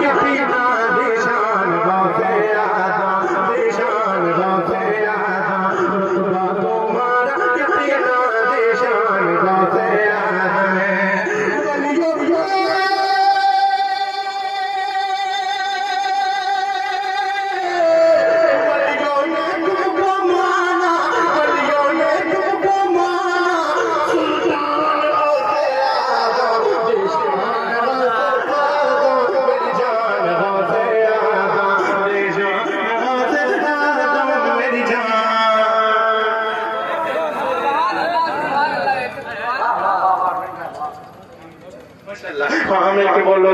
किसी ना निशान गौसे आज़म निशान गौसे आज़म रुतबा तुम्हारा किसी ना निशान गौसे आज़म बोलो